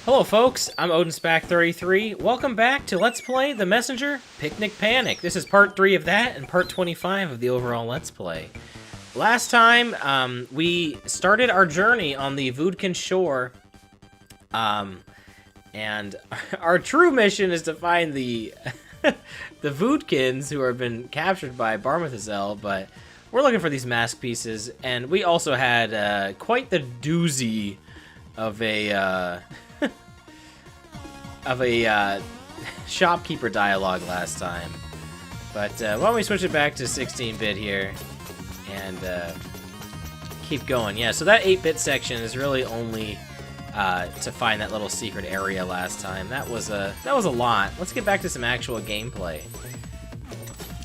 Hello folks, I'm OdinSpack33. Welcome back to Let's Play The Messenger Picnic Panic. This is part 3 of that and part 25 of the overall Let's Play. Last time, we started our journey on the Voodkin Shore, and our true mission is to find the the Voodkins who have been captured by Barmethazel, but we're looking for these mask pieces, and we also had quite the doozy of a Shopkeeper dialogue last time. But why don't we switch it back to 16-bit here and keep going. Yeah, so that 8-bit section is really only to find that little secret area last time. That was a lot. Let's get back to some actual gameplay.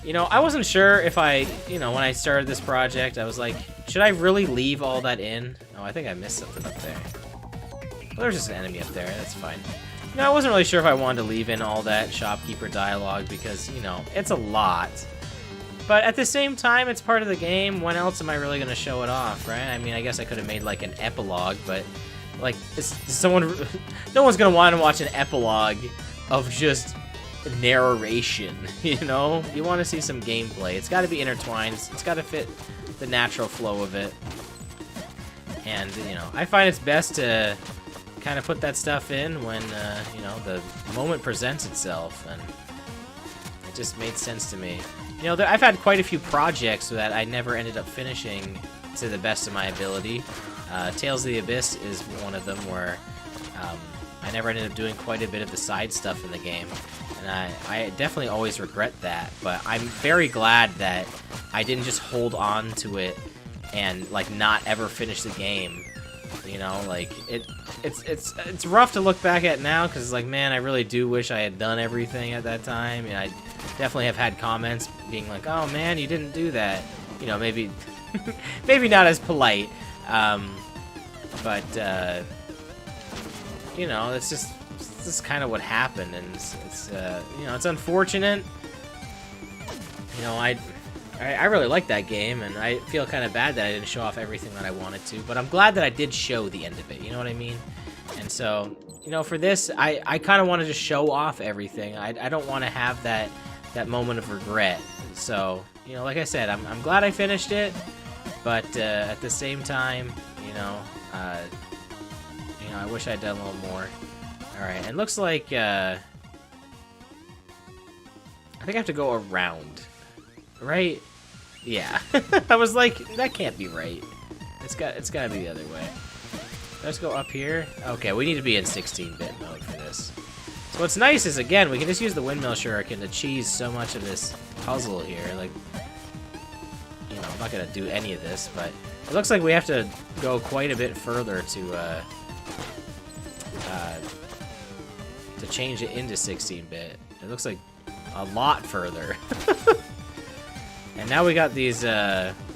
You know, I wasn't sure if when I started this project, I was like, should I really leave all that in? Oh, I think I missed something up there. Well, there's just an enemy up there. That's fine. You know, I wasn't really sure if I wanted to leave in all that Shopkeeper dialogue because, you know, it's a lot. But at the same time, it's part of the game. When else am I really going to show it off, right? I mean, I guess I could have made, like, an epilogue, but, like, no one's going to want to watch an epilogue of just narration, you know? You want to see some gameplay. It's got to be intertwined. It's got to fit the natural flow of it. And, you know, I find it's best to kind of put that stuff in when, you know, the moment presents itself, and it just made sense to me. You know, I've had quite a few projects that I never ended up finishing to the best of my ability. Tales of the Abyss is one of them where I never ended up doing quite a bit of the side stuff in the game, and I definitely always regret that, but I'm very glad that I didn't just hold on to it and, like, not ever finish the game. You know, like, it's rough to look back at now, because, like, man, I really do wish I had done everything at that time. And I definitely have had comments being like, oh, man, you didn't do that. You know, maybe, maybe not as polite. But, you know, it's just kind of what happened, and it's you know, it's unfortunate. You know, I really like that game, and I feel kind of bad that I didn't show off everything that I wanted to, but I'm glad that I did show the end of it, you know what I mean? And so, you know, for this, I kind of wanted to show off everything. I don't want to have that moment of regret. So, you know, like I said, I'm glad I finished it, but at the same time, you know, I wish I'd done a little more. Alright, and it looks like, I think I have to go around. Right? Yeah. I was like, that can't be right. It's gotta be the other way. Let's go up here. Okay, we need to be in 16-bit mode for this. So what's nice is, again, we can just use the windmill shuriken to cheese so much of this puzzle here. Like, you know, I'm not gonna do any of this, but it looks like we have to go quite a bit further to change it into 16-bit. It looks like a lot further. And now we got these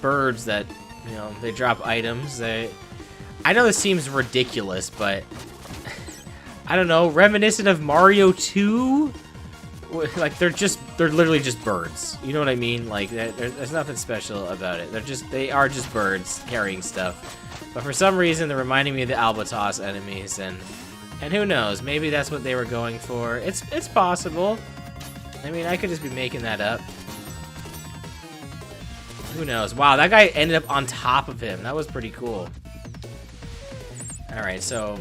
birds that, you know, they drop items. I know this seems ridiculous, but I don't know, reminiscent of Mario 2? Like, they're literally just birds. You know what I mean? Like, there's nothing special about it. They are just birds carrying stuff. But for some reason, they're reminding me of the Albatos enemies, and who knows? Maybe that's what they were going for. It's possible. I mean, I could just be making that up. Who knows? Wow, that guy ended up on top of him. That was pretty cool. Alright, so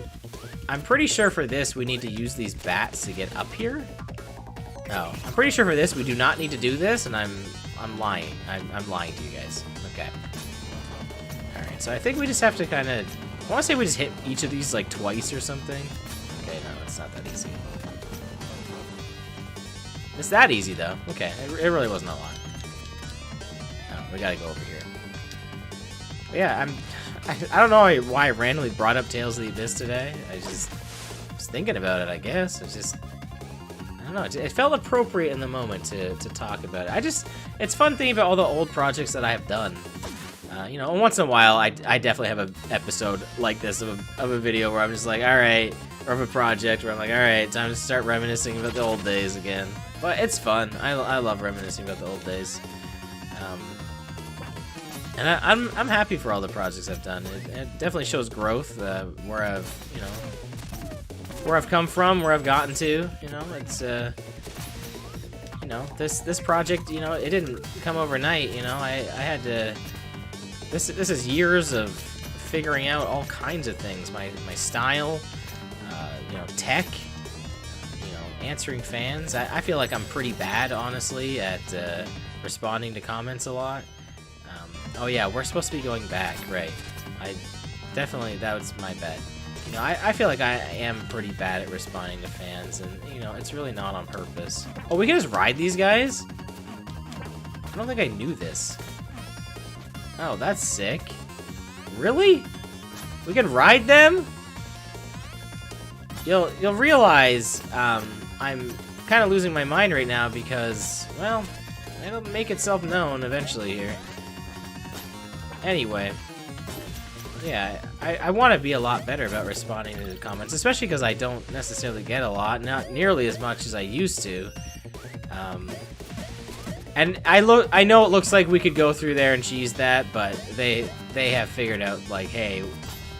I'm pretty sure for this we need to use these bats to get up here. Oh, I'm pretty sure for this we do not need to do this, and I'm lying. I'm lying to you guys. Okay. Alright, so I think we just have to kind of... I want to say we just hit each of these like twice or something. Okay, no, it's not that easy. It's that easy though. Okay, it really wasn't a lot. We gotta go over here. But yeah, I don't know why I randomly brought up Tales of the Abyss today. I just was thinking about it, I guess. It's just, I don't know, it felt appropriate in the moment to talk about it. It's fun thinking about all the old projects that I have done. You know, once in a while, I definitely have an episode like this of a video where I'm just like, alright, or of a project where I'm like, alright, time to start reminiscing about the old days again. But it's fun. I love reminiscing about the old days. And I'm happy for all the projects I've done. It definitely shows growth, where I've, you know, where I've come from, where I've gotten to. You know, it's you know, this project, you know, it didn't come overnight. You know, I had to. This is years of figuring out all kinds of things. My style, you know, tech. You know, answering fans. I feel like I'm pretty bad, honestly, at responding to comments a lot. Oh yeah, we're supposed to be going back, right? That was my bet. You know, I feel like I am pretty bad at responding to fans, and you know, it's really not on purpose. Oh, we can just ride these guys? I don't think I knew this. Oh, that's sick. Really? We can ride them? You'll realize I'm kind of losing my mind right now because, well, it'll make itself known eventually here. Anyway, yeah, I want to be a lot better about responding to the comments, especially because I don't necessarily get a lot, not nearly as much as I used to. And I know it looks like we could go through there and cheese that, but they have figured out, like, hey,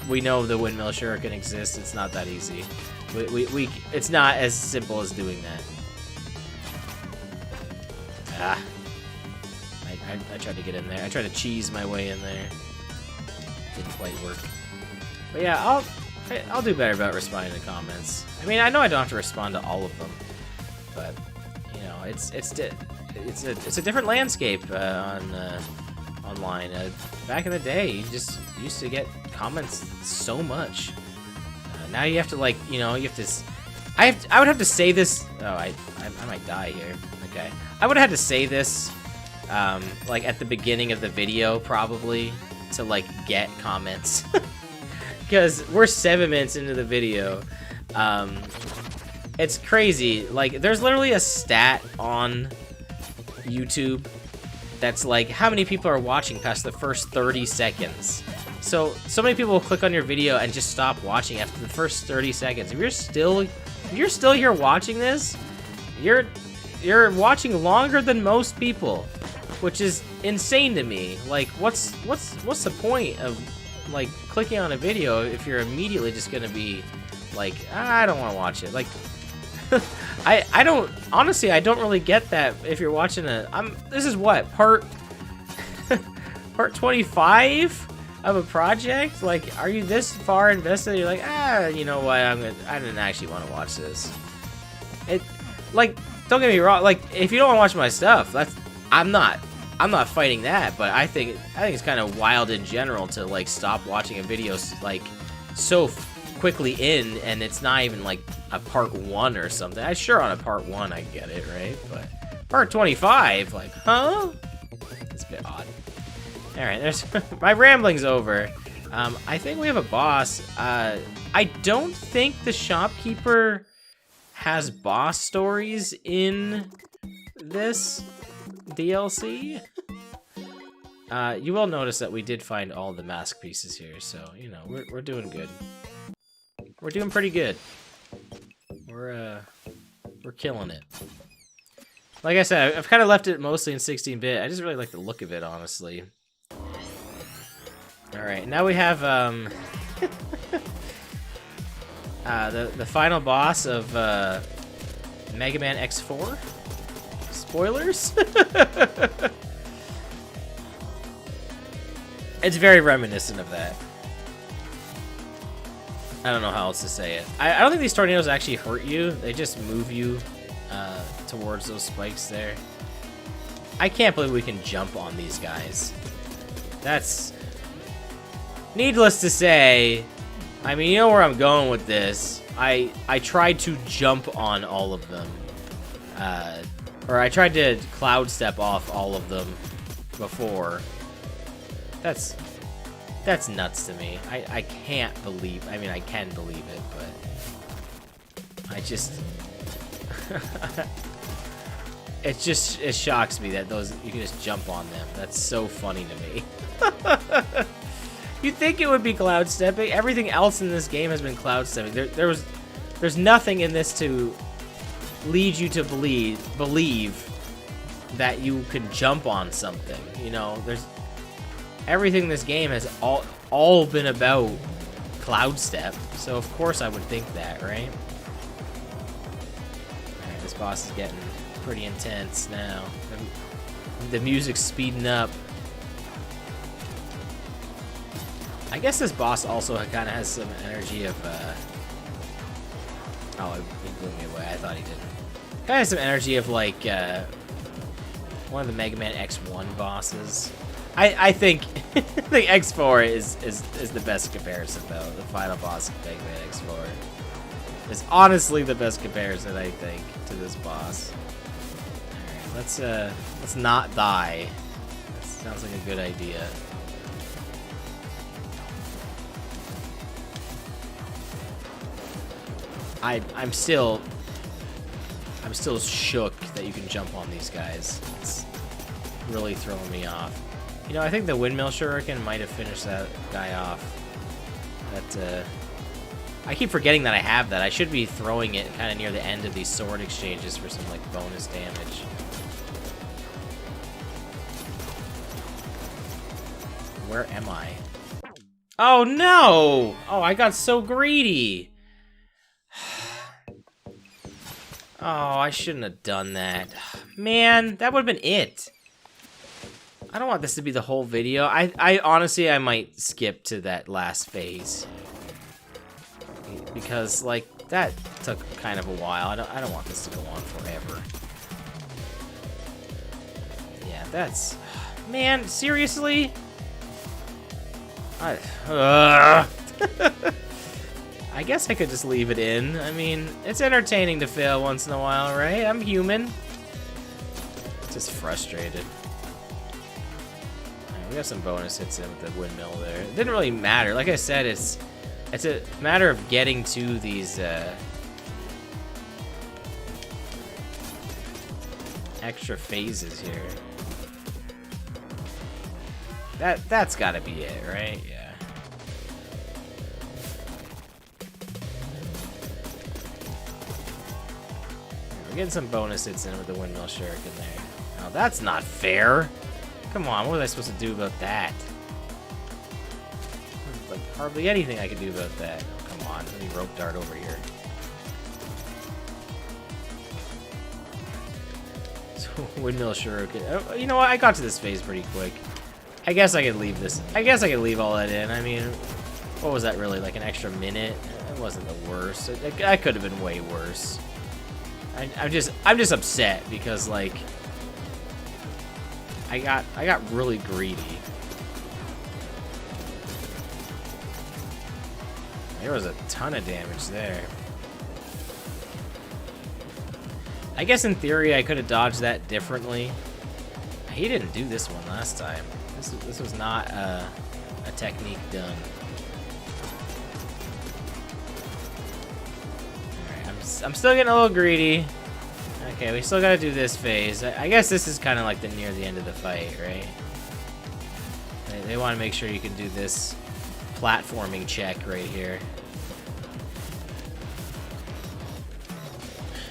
we know the windmill shuriken exists. It's not that easy. It's not as simple as doing that. Ah. I tried to get in there. I tried to cheese my way in there. Didn't quite work. But yeah, I'll do better about responding to comments. I mean, I know I don't have to respond to all of them, but you know, it's a different landscape online. Back in the day, you just used to get comments so much. Now you have to, like, you know, you have to. I would have to say this. Oh, I might die here. Okay, I would have had to say this. Like at the beginning of the video, probably, to like get comments, because we're 7 minutes into the video. It's crazy. Like, there's literally a stat on YouTube that's like how many people are watching past the first 30 seconds. So many people will click on your video and just stop watching after the first 30 seconds. If you're still here watching this, you're watching longer than most people, which is insane to me. Like, what's the point of like clicking on a video if you're immediately just gonna be like, I don't want to watch it? Like, I don't, honestly, I don't really get that. If you're watching this is what, part 25 of a project? Like, are you this far invested? You're like, you know what? I didn't actually want to watch this. Like, don't get me wrong. Like, if you don't want to watch my stuff, I'm not fighting that. But I think it's kind of wild in general to like stop watching a video like so quickly in, and it's not even like a part 1 or something. I sure on a part 1 I get it, right? But part 25, like, huh? It's a bit odd. All right, there's my rambling's over. I think we have a boss. I don't think the Shopkeeper has boss stories in this DLC. You will notice that we did find all the mask pieces here, so you know we're doing good. We're doing pretty good. We're killing it. Like I said, I've kind of left it mostly in 16-bit. I just really like the look of it, honestly. All right, now we have the final boss of Mega Man X4. Spoilers. It's very reminiscent of that. I don't know how else to say it. I don't think these tornadoes actually hurt you. They just move you towards those spikes there. I can't believe we can jump on these guys. That's... needless to say, I mean, you know where I'm going with this. I tried to jump on all of them. Or I tried to cloud step off all of them before. That's nuts to me. I can't believe, I mean, I can believe it, but I just, it shocks me that you can just jump on them. That's so funny to me. You'd think it would be cloud stepping. Everything else in this game has been cloud stepping. There's nothing in this to lead you to believe that you could jump on something. You know, everything in this game has all been about cloud step. So of course I would think that, right? this boss is getting pretty intense now. The music's speeding up. I guess this boss also kind of has some energy of, oh, he blew me away. I thought he didn't. Kind of has some energy of, like, one of the Mega Man X1 bosses. I think the X4 is the best comparison, though. The final boss of Mega Man X4 is honestly the best comparison, I think, to this boss. Alright, let's not die. That sounds like a good idea. I'm still shook that you can jump on these guys. It's really throwing me off. You know, I think the windmill shuriken might have finished that guy off. That I keep forgetting that I have that. I should be throwing it kind of near the end of these sword exchanges for some like bonus damage. Where am I? Oh no! Oh, I got so greedy. Oh, I shouldn't have done that. Man, that would have been it. I don't want this to be the whole video. I honestly, I might skip to that last phase. Because, like, that took kind of a while. I don't want this to go on forever. Yeah, that's... Man, seriously? I guess I could just leave it in. I mean, it's entertaining to fail once in a while, right? I'm human. Just frustrated. Right, we got some bonus hits in with the windmill there. It didn't really matter. Like I said, it's a matter of getting to these extra phases here. That's gotta be it, right? Yeah. We're getting some bonus hits in with the windmill shuriken there. Oh, that's not fair. Come on, what was I supposed to do about that? There's like hardly anything I could do about that. Oh, come on, let me rope dart over here. So, windmill shuriken. Oh, you know what? I got to this phase pretty quick. I guess I could leave this. I guess I could leave all that in. I mean, what was that really? Like an extra minute? It wasn't the worst. That could have been way worse. I'm just upset because like I got really greedy. There was a ton of damage there. I guess in theory I could have dodged that differently. He didn't do this one last time. This was not a technique done. I'm still getting a little greedy. Okay, we still gotta do this phase. I guess this is kind of like near the end of the fight, right? They want to make sure you can do this platforming check right here.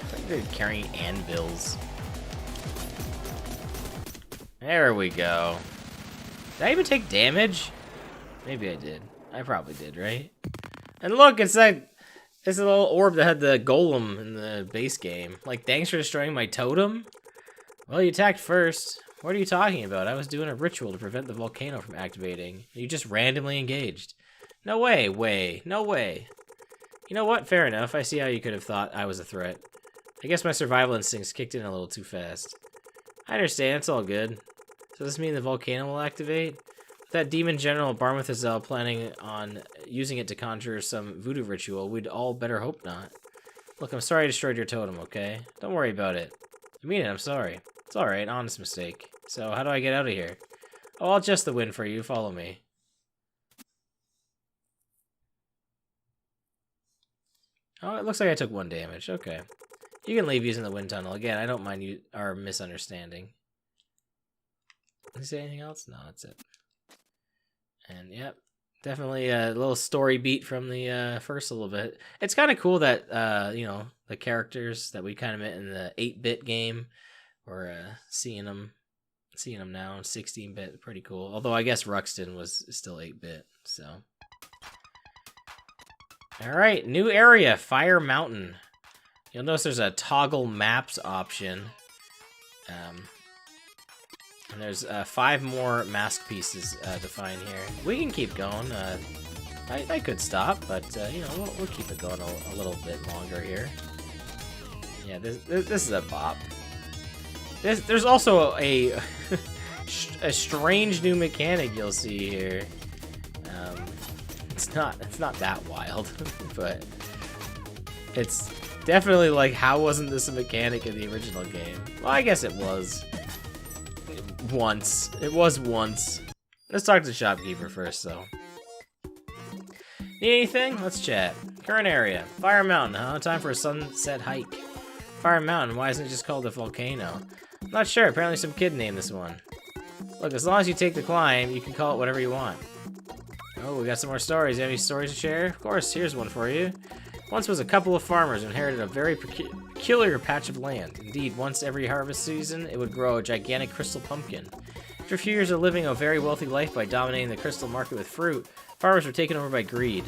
I think they're carrying anvils. There we go. Did I even take damage? Maybe I did. I probably did, right? And look, it's like... This is a little orb that had the golem in the base game. Like, thanks for destroying my totem? Well, you attacked first. What are you talking about? I was doing a ritual to prevent the volcano from activating. You just randomly engaged. No way, no way. You know what? Fair enough. I see how you could have thought I was a threat. I guess my survival instincts kicked in a little too fast. I understand. It's all good. So does this mean the volcano will activate? That demon general Barmethazel planning on using it to conjure some voodoo ritual, we'd all better hope not. Look, I'm sorry I destroyed your totem, okay? Don't worry about it. I mean it, I'm sorry. It's alright, honest mistake. So, how do I get out of here? Oh, I'll adjust the wind for you, follow me. Oh, it looks like I took 1 damage, okay. You can leave using the wind tunnel. Again, I don't mind our misunderstanding. Did you say anything else? No, that's it. And yep, definitely a little story beat from the first little bit. It's kind of cool that you know, the characters that we kind of met in the 8-bit game, we're seeing them now in 16-bit. Pretty cool. Although I guess Ruxton was still 8-bit. So, all right, new area, Fire Mountain. You'll notice there's a toggle maps option. And there's 5 more mask pieces to find here. We can keep going. I could stop, but you know, we'll keep it going a little bit longer here. Yeah, this is a bop. There's also a a strange new mechanic you'll see here. It's not that wild, but it's definitely like, how wasn't this a mechanic in the original game? Well, I guess it was. Once. It was once. Let's talk to Shopkeeper first, though. Need anything? Let's chat. Current area. Fire Mountain, huh? Time for a sunset hike. Fire Mountain, why isn't it just called a volcano? I'm not sure. Apparently some kid named this one. Look, as long as you take the climb, you can call it whatever you want. Oh, we got some more stories. You have any stories to share? Of course, here's one for you. Once was a couple of farmers who inherited a very peculiar patch of land. Indeed, once every harvest season, it would grow a gigantic crystal pumpkin. After a few years of living a very wealthy life by dominating the crystal market with fruit, farmers were taken over by greed.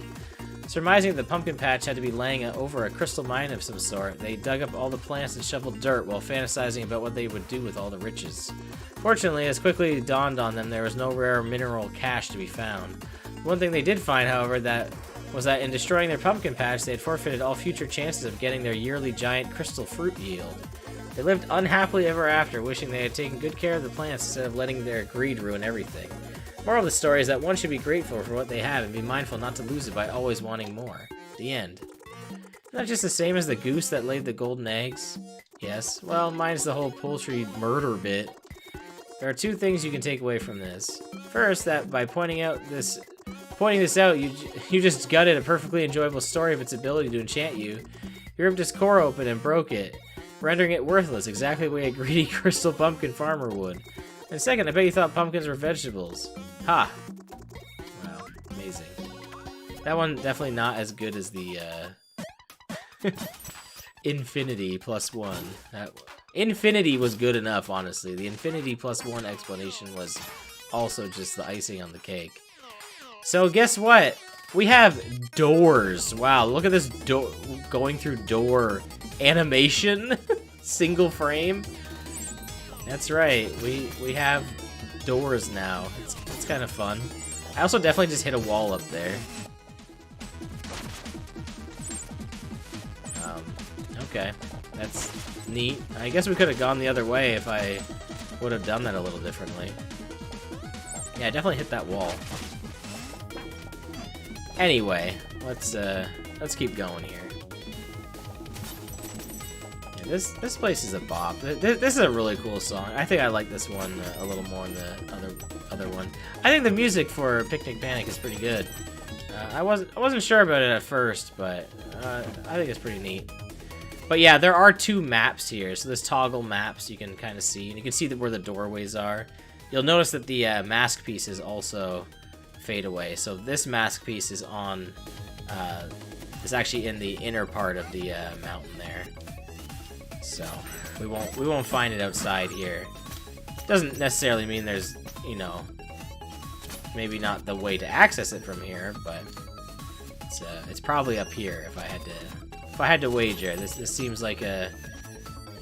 Surmising that the pumpkin patch had to be laying over a crystal mine of some sort, they dug up all the plants and shoveled dirt while fantasizing about what they would do with all the riches. Fortunately, as quickly dawned on them, there was no rare mineral cache to be found. One thing they did find, however, was that in destroying their pumpkin patch, they had forfeited all future chances of getting their yearly giant crystal fruit yield. They lived unhappily ever after, wishing they had taken good care of the plants instead of letting their greed ruin everything. Moral of the story is that one should be grateful for what they have and be mindful not to lose it by always wanting more. The end. Isn't that just the same as the goose that laid the golden eggs? Yes. Well, minus the whole poultry murder bit. There are 2 things you can take away from this. First, that by pointing this out, you just gutted a perfectly enjoyable story of its ability to enchant you. You ripped its core open and broke it, rendering it worthless, exactly the way a greedy crystal pumpkin farmer would. And second, I bet you thought pumpkins were vegetables. Ha! Wow, amazing. That one definitely not as good as the Infinity +1. Infinity was good enough, honestly. The Infinity +1 explanation was also just the icing on the cake. So guess what? We have doors. Wow, look at this door going through door animation. Single frame. That's right. We have doors now. It's kind of fun. I also definitely just hit a wall up there. Okay, that's neat. I guess we could have gone the other way if I would have done that a little differently. Yeah, I definitely hit that wall. Anyway, let's keep going here. Yeah, this place is a bop. This is a really cool song. I think I like this one a little more than the other one. I think the music for Picnic Panic is pretty good. I wasn't sure about it at first, but I think it's pretty neat. But yeah, there are 2 maps here. So there's toggle maps you can kind of see, and you can see where the doorways are. You'll notice that the mask pieces also fade away. So this mask piece is on, is actually in the inner part of the mountain there. So we won't find it outside here. Doesn't necessarily mean there's, you know, maybe not the way to access it from here, but it's probably up here if I had to wager. This seems like a,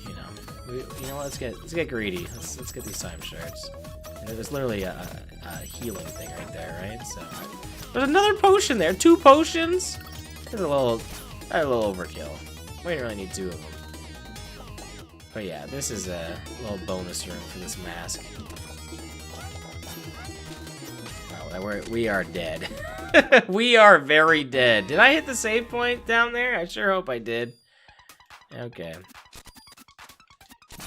you know, let's get greedy. Let's get these time shards. And there's literally a healing thing right there, right? So there's another potion there. 2 potions. That's a little overkill. We didn't really need 2 of them. But yeah, this is a little bonus room for this mask. Oh, we are dead. We are very dead. Did I hit the save point down there? I sure hope I did. Okay.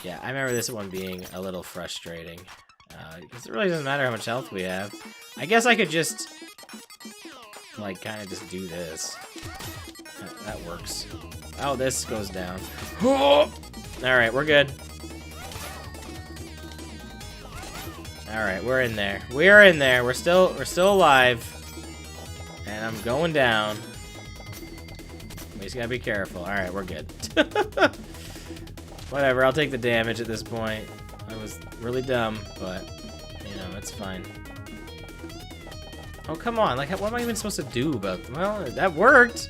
Yeah, I remember this one being a little frustrating. Because it really doesn't matter how much health we have. I guess I could just, like, kind of just do this. That works. Oh, this goes down. Alright, we're good. Alright, we're in there. We're in there. We're still alive. And I'm going down. We just gotta be careful. Alright, we're good. Whatever, I'll take the damage at this point. I was really dumb, but, you know, it's fine. Oh, come on. Like, what am I even supposed to do about them? Well, that worked.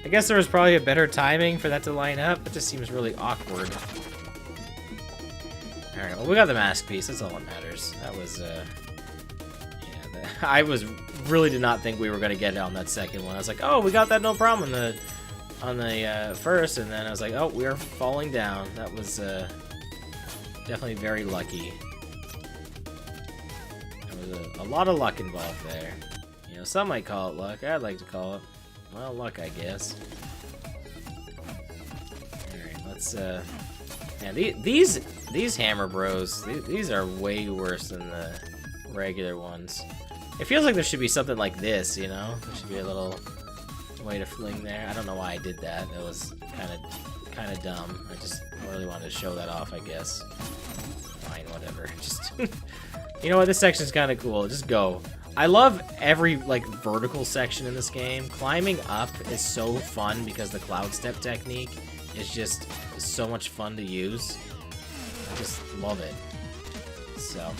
I guess there was probably a better timing for that to line up. It just seems really awkward. Alright, well, we got the mask piece. That's all that matters. That was, yeah, I really did not think we were going to get it on that second one. I was like, oh, we got that no problem on the first, and then I was like, oh, we are falling down. That was definitely very lucky. There was a lot of luck involved there. You know, some might call it luck. I'd like to call it, well, luck, I guess. Alright, let's, yeah, these Hammer Bros, these are way worse than the regular ones. It feels like there should be something like this, you know? There should be a little way to fling there. I don't know why I did that. It was kind of dumb. I really wanted to show that off, I guess. Fine, whatever. Just, you know what? This section's kind of cool. Just go. I love every, like, vertical section in this game. Climbing up is so fun because the cloud step technique is just so much fun to use. I just love it. So,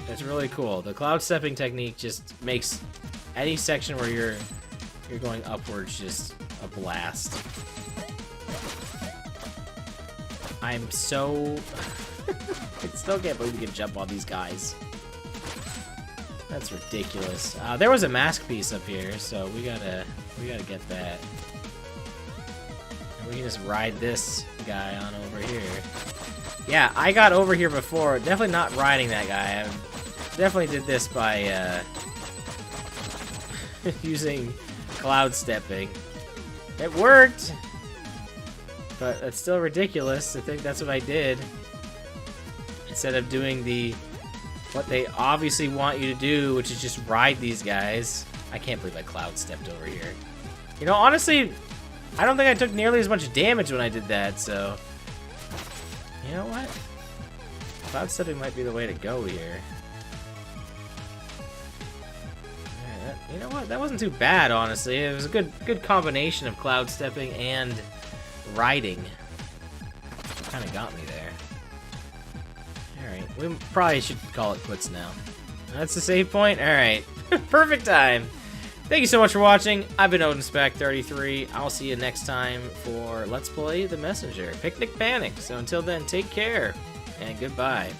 it's really cool. The cloud stepping technique just makes any section where you're going upwards just a blast. I'm so I still can't believe we can jump on these guys. That's ridiculous. There was a mask piece up here, so we gotta get that. And we can just ride this guy on over here. Yeah, I got over here before. Definitely not riding that guy. I definitely did this by using cloud stepping. It worked, but that's still ridiculous to think that's what I did. Instead of doing what they obviously want you to do, which is just ride these guys. I can't believe I cloud stepped over here. You know, honestly, I don't think I took nearly as much damage when I did that, so... You know what? Cloud stepping might be the way to go here. Yeah, you know what? That wasn't too bad, honestly. It was a good combination of cloud stepping and riding. Kind of got me there. Alright, we probably should call it quits now. That's the save point? Alright. Perfect time. Thank you so much for watching. I've been OdinSpack33. I'll see you next time for Let's Play The Messenger. Picnic Panic. So until then, take care and goodbye.